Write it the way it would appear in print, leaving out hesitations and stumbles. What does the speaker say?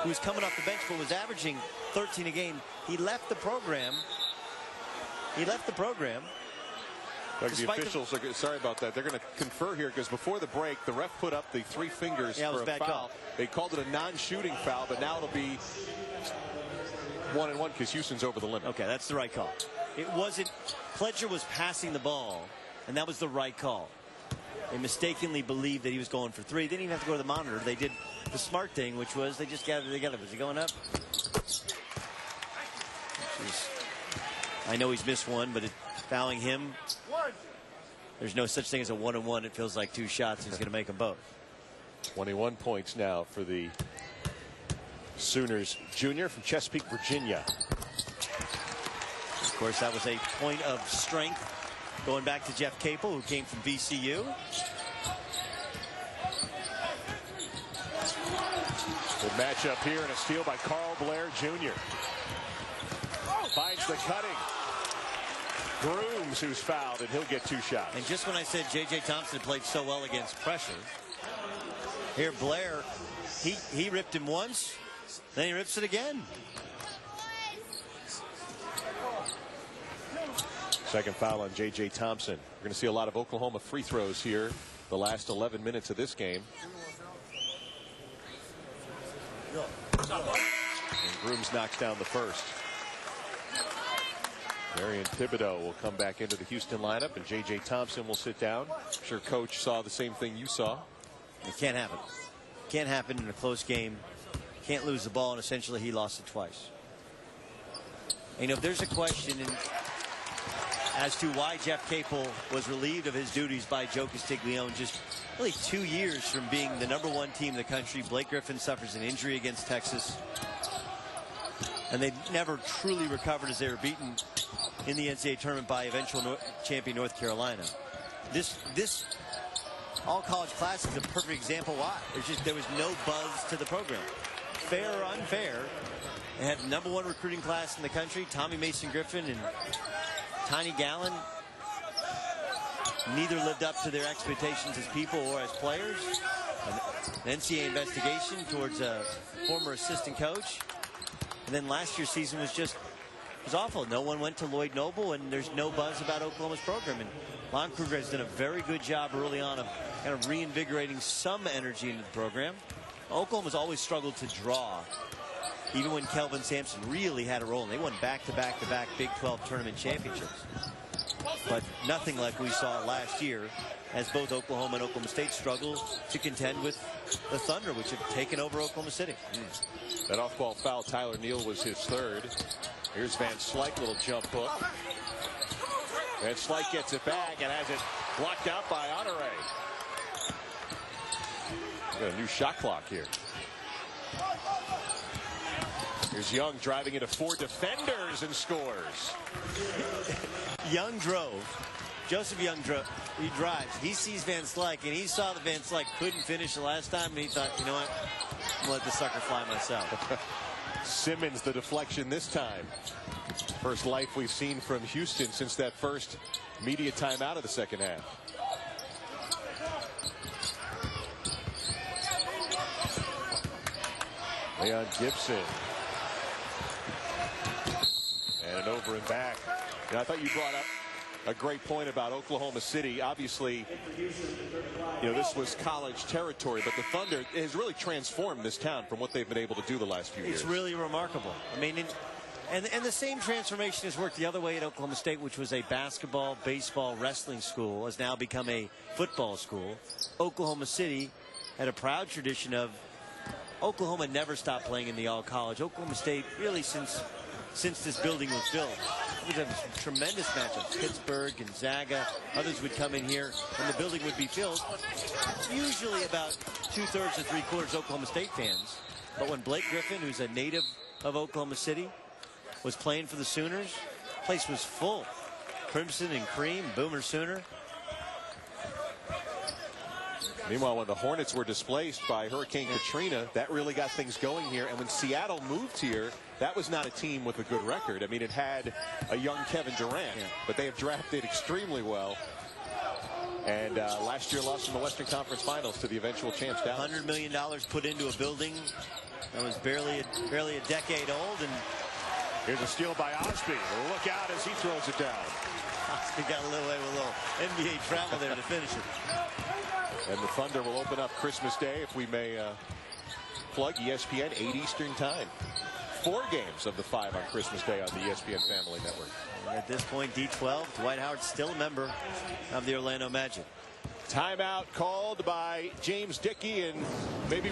who was coming off the bench but was averaging 13 a game. He left the program. Like the officials are sorry about that. They're going to confer here because before the break, the ref put up the 3 fingers for a foul. Call. They called it a non-shooting foul, but now it'll be 1-1 because Houston's over the limit. Okay, that's the right call. It wasn't. Pledger was passing the ball, and that was the right call. They mistakenly believed that he was going for 3. They didn't even have to go to the monitor. They did the smart thing, which was they just gathered together. Was he going up? I know he's missed one, but fouling him, there's no such thing as a 1-on-1. It feels like 2 shots. He's going to make them both. 21 points now for the Sooners junior from Chesapeake, Virginia. Of course, that was a point of strength going back to Jeff Capel, who came from VCU. Good matchup here, and a steal by Carl Blair Jr. Finds the cutting. Grooms, who's fouled, and he'll get 2 shots. And just when I said J.J. Thompson played so well against pressure, here Blair, he ripped him once, then he rips it again. Second foul on J.J. Thompson. We're going to see a lot of Oklahoma free throws here the last 11 minutes of this game. And Grooms knocks down the first. Marion Thibodeau will come back into the Houston lineup, and J.J. Thompson will sit down. I'm sure Coach saw the same thing you saw. It can't happen. Can't happen in a close game. Can't lose the ball, and essentially he lost it twice. And, you know, if there's a question as to why Jeff Capel was relieved of his duties by Joe Castiglione just really 2 years from being the #1 team in the country, Blake Griffin suffers an injury against Texas. And they never truly recovered as they were beaten in the NCAA tournament by eventual champion North Carolina. This all-college class is a perfect example why. There was no buzz to the program. Fair or unfair, they had the #1 recruiting class in the country, Tommy Mason Griffin and Tiny Gallen. Neither lived up to their expectations as people or as players. An NCAA investigation towards a former assistant coach. And then last year's season was awful. No one went to Lloyd Noble, and there's no buzz about Oklahoma's program. And Lon Kruger has done a very good job early on of kind of reinvigorating some energy into the program. Oklahoma's always struggled to draw, even when Kelvin Sampson really had a role. And they won back-to-back-to-back Big 12 tournament championships. But nothing like we saw last year, as both Oklahoma and Oklahoma State struggle to contend with the Thunder, which have taken over Oklahoma City. That off-ball foul, Tyler Neal, was his 3rd. Here's Van Slyke, little jump hook. Van Slyke gets it back and has it blocked out by Honore. Got a new shot clock here. Here's Young driving into 4 defenders and scores. Young drove. Joseph Young he drives. He sees Van Slyke, and he saw that Van Slyke couldn't finish the last time, and he thought, you know what, I'm gonna let the sucker fly myself. Simmons the deflection this time. First life we've seen from Houston since that first media timeout of the second half. Leon Gibson. And an over and back. And I thought you brought up a great point about Oklahoma City. Obviously, you know, this was college territory, but the Thunder has really transformed this town from what they've been able to do the last few years. It's really remarkable. I mean, and the same transformation has worked the other way at Oklahoma State, which was a basketball, baseball, wrestling school, has now become a football school. Oklahoma City had a proud tradition of Oklahoma never stopped playing in the all-college. Oklahoma State, really, since this building was built, we would have some tremendous matchups. Pittsburgh, Gonzaga, others would come in here, and the building would be filled. Usually about 2/3 to 3/4 Oklahoma State fans. But when Blake Griffin, who's a native of Oklahoma City, was playing for the Sooners, the place was full. Crimson and cream, Boomer Sooner. Meanwhile, when the Hornets were displaced by Hurricane Katrina, that really got things going here. And when Seattle moved here, that was not a team with a good record. I mean, it had a young Kevin Durant, but they have drafted extremely well. And last year lost in the Western Conference Finals to the eventual champs Dallas. $100 million put into a building That was barely a decade old, and Here's a steal by Osby. Look out as he throws it down. Osby got a little away with a little NBA travel there to finish it. And the Thunder will open up Christmas Day, if we may plug ESPN, 8 Eastern time. 4 games of the 5 on Christmas Day on the ESPN Family Network. And at this point, D12, Dwight Howard still a member of the Orlando Magic. Timeout called by James Dickey, and maybe